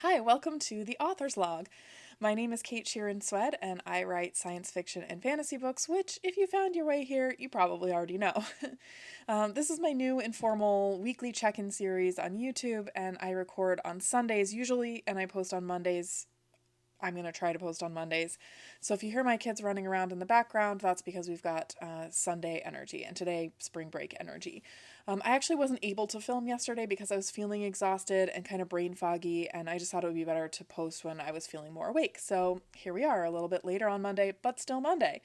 Hi, welcome to the Author's Log. My name is Kate Sheeran Swed, and I write science fiction and fantasy books, which, if you found your way here, you probably already know. This is my new informal weekly check in series on YouTube, and I record on Sundays usually, and I post on Mondays. I'm going to try to post on Mondays. So if you hear my kids running around in the background, that's because we've got Sunday energy and today spring break energy. I actually wasn't able to film yesterday because I was feeling exhausted and kind of brain foggy, and I just thought it would be better to post when I was feeling more awake. So here we are, a little bit later on Monday, but still Monday.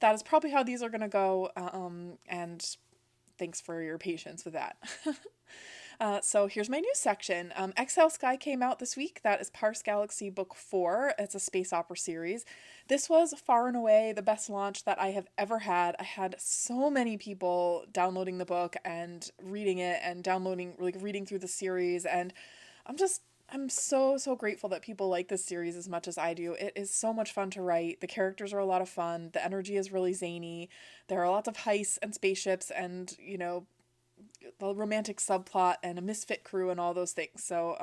That is probably how these are going to go, and thanks for your patience with that. So here's my news section. Exhale Sky came out this week. That is Parse Galaxy Book 4. It's a space opera series. This was far and away the best launch that I have ever had. I had so many people downloading the book and reading it and downloading, like reading through the series. And I'm just, I'm so grateful that people like this series as much as I do. It is so much fun to write. The characters are a lot of fun. The energy is really zany. There are lots of heists and spaceships and, the romantic subplot and a misfit crew and all those things. So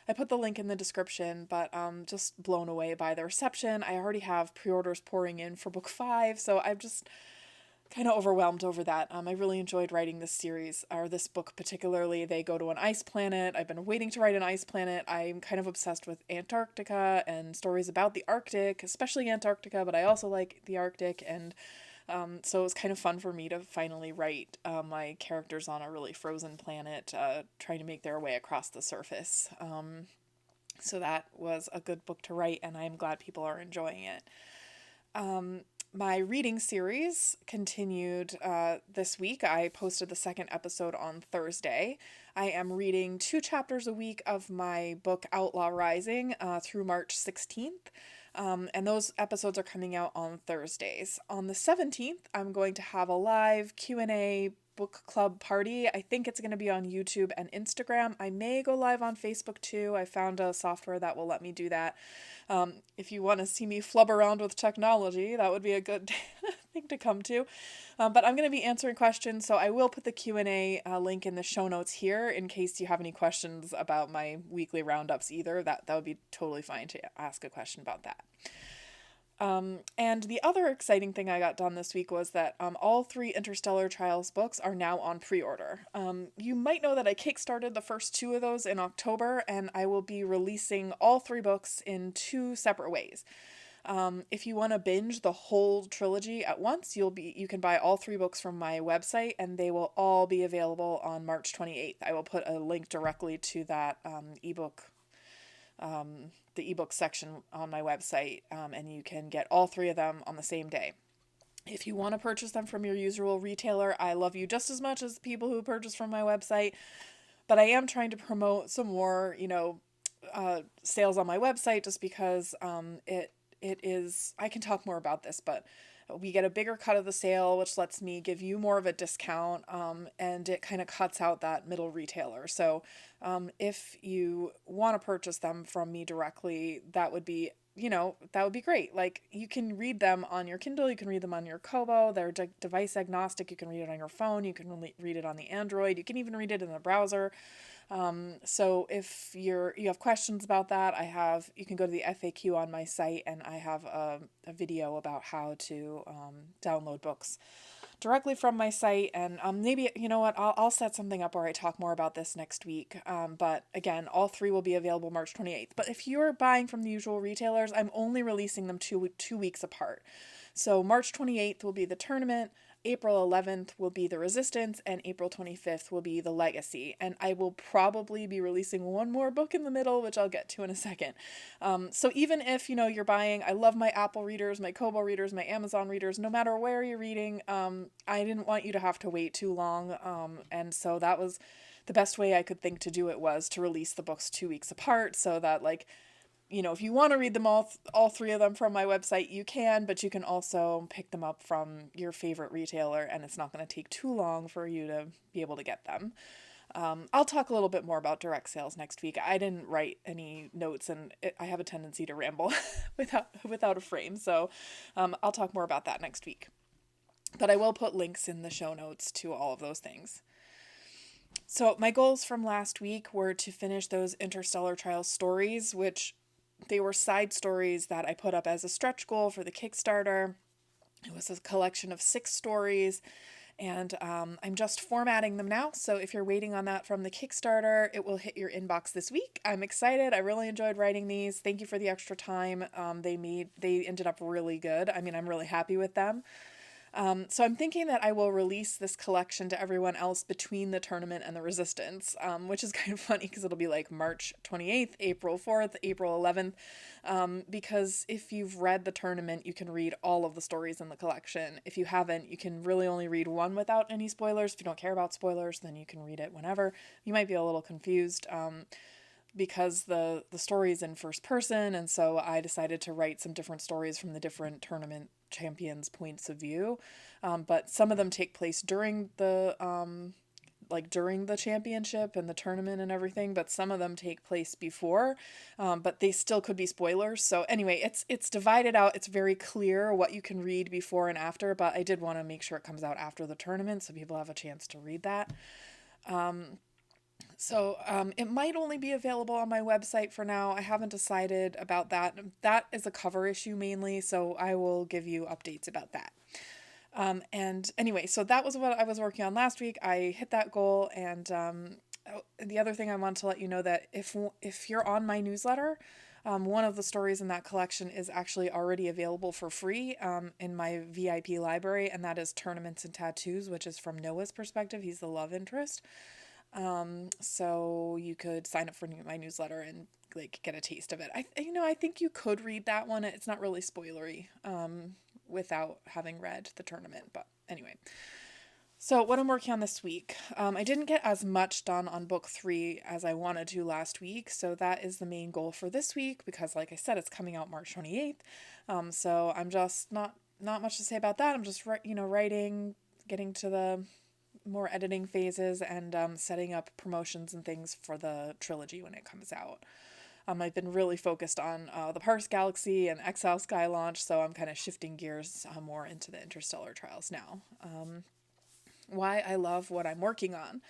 I put the link in the description, but just blown away by the reception. I already have pre-orders pouring in for book 5, so I'm just kind of overwhelmed over that. I really enjoyed writing this series, or this book particularly. They go to an ice planet. I've been waiting to write an ice planet. I'm kind of obsessed with Antarctica and stories about the Arctic, especially Antarctica, but I also like the Arctic, and so it was kind of fun for me to finally write my characters on a really frozen planet, trying to make their way across the surface. So that was a good book to write, and I'm glad people are enjoying it. My reading series continued this week. I posted the second episode on Thursday. I am reading 2 chapters a week of my book Outlaw Rising through March 16th. And those episodes are coming out on Thursdays. On the 17th, I'm going to have a live Q&A book club party. I think it's going to be on YouTube and Instagram. I may go live on Facebook too. I found a software that will let me do that. If you want to see me flub around with technology, that would be a good thing to come to. But I'm going to be answering questions, so I will put the Q&A link in the show notes here in case you have any questions about my weekly roundups either. That would be totally fine to ask a question about that. And the other exciting thing I got done this week was that all 3 Interstellar Trials books are now on pre-order. You might know that I kickstarted the first 2 of those in October, and I will be releasing all 3 books in 2 separate ways. If you want to binge the whole trilogy at once, you can buy all 3 books from my website, and they will all be available on March 28th. I will put a link directly to that ebook, the ebook section on my website, and you can get all 3 of them on the same day. If you want to purchase them from your usual retailer, I love you just as much as the people who purchase from my website, but I am trying to promote some more, sales on my website just because it is, I can talk more about this, but we get a bigger cut of the sale, which lets me give you more of a discount, and it kind of cuts out that middle retailer. So if you want to purchase them from me directly, that would be, that would be great. Like, you can read them on your Kindle, you can read them on your Kobo, they're device agnostic, you can read it on your phone, you can read it on the Android, you can even read it in the browser. So if you have questions about that, you can go to the FAQ on my site, and I have a video about how to download books directly from my site. And maybe, you know what, I'll set something up where I talk more about this next week. But again, all 3 will be available March 28th. But if you're buying from the usual retailers, I'm only releasing them 2 weeks apart. So March 28th will be the tournament, April 11th will be the Resistance, and April 25th will be the Legacy. And I will probably be releasing one more book in the middle, which I'll get to in a second. So even if, you're buying, I love my Apple readers, my Kobo readers, my Amazon readers, no matter where you're reading, I didn't want you to have to wait too long. And so that was the best way I could think to do it, was to release the books 2 weeks apart, so that, like, if you want to read them all 3 of them from my website, you can, but you can also pick them up from your favorite retailer, and it's not going to take too long for you to be able to get them. I'll talk a little bit more about direct sales next week. I didn't write any notes, and I have a tendency to ramble without a frame, so I'll talk more about that next week. But I will put links in the show notes to all of those things. So my goals from last week were to finish those Interstellar Trials stories, which they were side stories that I put up as a stretch goal for the Kickstarter. It was a collection of 6 stories, and I'm just formatting them now. So if you're waiting on that from the Kickstarter, it will hit your inbox this week. I'm excited. I really enjoyed writing these. Thank you for the extra time. They ended up really good. I mean, I'm really happy with them. So I'm thinking that I will release this collection to everyone else between the tournament and the resistance, which is kind of funny because it'll be like March 28th, April 4th, April 11th. Because if you've read the tournament, you can read all of the stories in the collection. If you haven't, you can really only read one without any spoilers. If you don't care about spoilers, then you can read it whenever. You might be a little confused. Because the story is in first person, and so I decided to write some different stories from the different tournament champions' points of view. But some of them take place during the during the championship and the tournament and everything, but some of them take place before, but they still could be spoilers. So anyway, it's divided out. It's very clear what you can read before and after, but I did want to make sure it comes out after the tournament so people have a chance to read that. It might only be available on my website for now. I haven't decided about that. That is a cover issue mainly, so I will give you updates about that. And anyway, so that was what I was working on last week. I hit that goal, and the other thing I want to let you know that if you're on my newsletter, one of the stories in that collection is actually already available for free in my VIP library, and that is Tournaments and Tattoos, which is from Noah's perspective. He's the love interest. So you could sign up for my newsletter and like get a taste of it. I think you could read that one. It's not really spoilery, without having read the tournament, but anyway. So what I'm working on this week, I didn't get as much done on book 3 as I wanted to last week, so that is the main goal for this week because, like I said, it's coming out March 28th. So I'm just not much to say about that. I'm just writing, getting to the more editing phases, and setting up promotions and things for the trilogy when it comes out. I've been really focused on the Parse Galaxy and Exile Sky launch, so I'm kind of shifting gears more into the Interstellar Trials now. Why I love what I'm working on.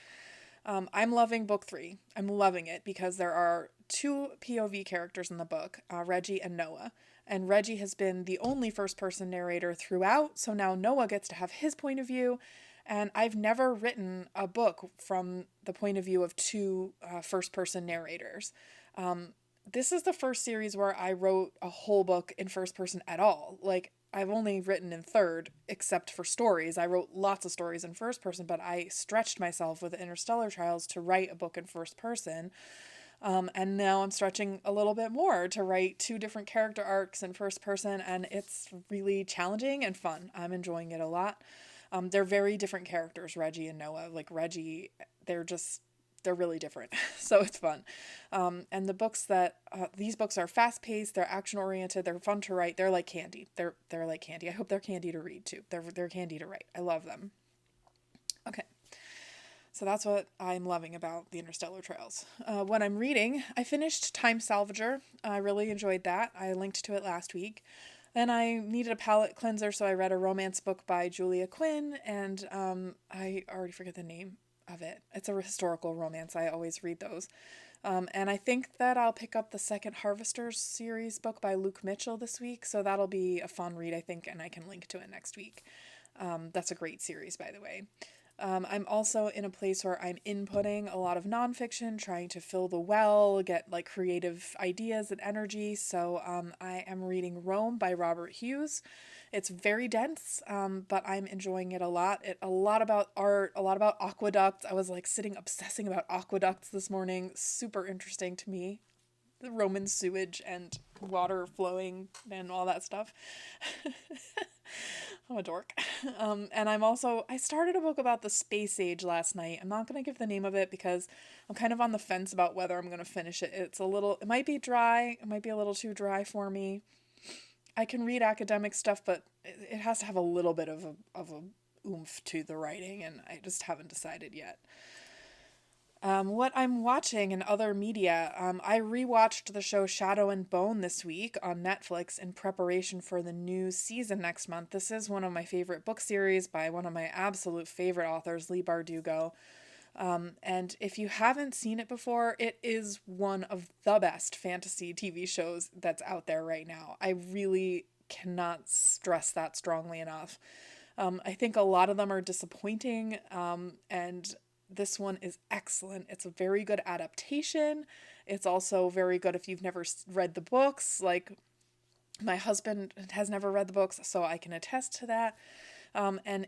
I'm loving book 3. I'm loving it because there are 2 POV characters in the book, Reggie and Noah. And Reggie has been the only first person narrator throughout, so now Noah gets to have his point of view. And I've never written a book from the point of view of 2 first person narrators. This is the first series where I wrote a whole book in first person at all. Like, I've only written in third, except for stories. I wrote lots of stories in first person, but I stretched myself with Interstellar Trials to write a book in first person. And now I'm stretching a little bit more to write 2 different character arcs in first person, and it's really challenging and fun. I'm enjoying it a lot. They're very different characters, Reggie and Noah. Like Reggie, they're really different. So it's fun. And these books are fast paced, they're action oriented, they're fun to write. They're like candy. They're like candy. I hope they're candy to read too. They're candy to write. I love them. Okay. So that's what I'm loving about the Interstellar Trails. When I'm reading, I finished Time Salvager. I really enjoyed that. I linked to it last week. Then I needed a palate cleanser, so I read a romance book by Julia Quinn, and I already forget the name of it. It's a historical romance. I always read those. And I think that I'll pick up the second Harvesters series book by Luke Mitchell this week, so that'll be a fun read, I think, and I can link to it next week. That's a great series, by the way. I'm also in a place where I'm inputting a lot of nonfiction, trying to fill the well, get like creative ideas and energy. So I am reading Rome by Robert Hughes. It's very dense, but I'm enjoying it a lot. A lot about art, a lot about aqueducts. I was like sitting obsessing about aqueducts this morning. Super interesting to me. The Roman sewage and water flowing and all that stuff. I'm a dork. And I started a book about the space age last night. I'm not going to give the name of it because I'm kind of on the fence about whether I'm going to finish it. It might be dry. It might be a little too dry for me. I can read academic stuff, but it has to have a little bit of a oomph to the writing, and I just haven't decided yet. What I'm watching in other media, I rewatched the show Shadow and Bone this week on Netflix in preparation for the new season next month. This is one of my favorite book series by one of my absolute favorite authors, Leigh Bardugo. And if you haven't seen it before, it is one of the best fantasy TV shows that's out there right now. I really cannot stress that strongly enough. I think a lot of them are disappointing, and this one is excellent. It's a very good adaptation. It's also very good if you've never read the books. Like, my husband has never read the books, so I can attest to that. And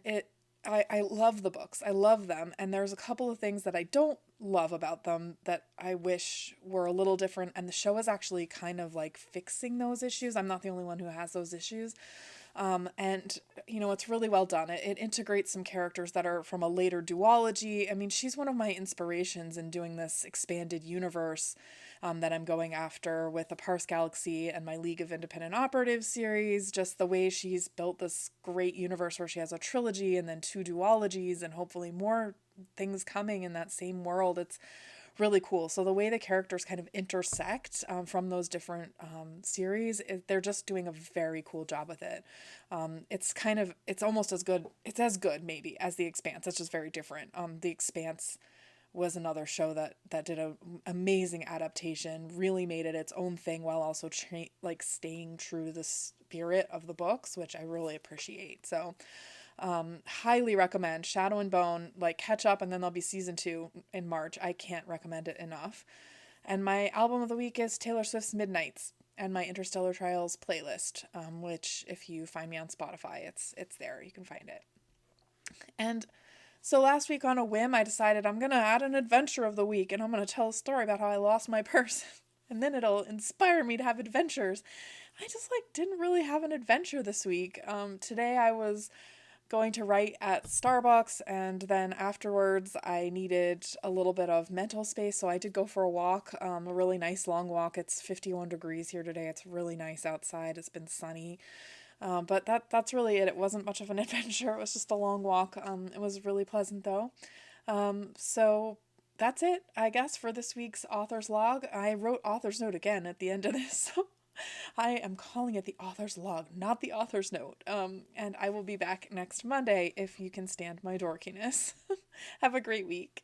I love the books. I love them. And there's a couple of things that I don't love about them that I wish were a little different. And the show is actually kind of like fixing those issues. I'm not the only one who has those issues. And, it's really well done. It integrates some characters that are from a later duology. I mean, she's one of my inspirations in doing this expanded universe that I'm going after with the Parse Galaxy and my League of Independent Operatives series. Just the way she's built this great universe where she has a trilogy and then two duologies and hopefully more things coming in that same world. It's really cool. So the way the characters kind of intersect from those different series, they're just doing a very cool job with it. It's almost as good. It's as good maybe as The Expanse. It's just very different. The Expanse was another show that did a amazing adaptation, really made it its own thing while also like staying true to the spirit of the books, which I really appreciate. So highly recommend Shadow and Bone. Like, catch up, and then there'll be season 2 in March. I can't recommend it enough. And my album of the week is Taylor Swift's Midnights and my Interstellar Trials playlist, which if you find me on Spotify, it's there. You can find it. And so last week, on a whim, I decided I'm gonna add an adventure of the week, and I'm gonna tell a story about how I lost my purse. And then it'll inspire me to have adventures. I just didn't really have an adventure this week. Today I was going to write at Starbucks, and then afterwards I needed a little bit of mental space, so I did go for a walk, a really nice long walk. It's 51 degrees here today. It's really nice outside. It's been sunny. But that's really it. It wasn't much of an adventure. It was just a long walk. It was really pleasant though. So that's it, I guess, for this week's author's log. I wrote author's note again at the end of this. So I am calling it the author's log, not the author's note. And I will be back next Monday if you can stand my dorkiness. Have a great week.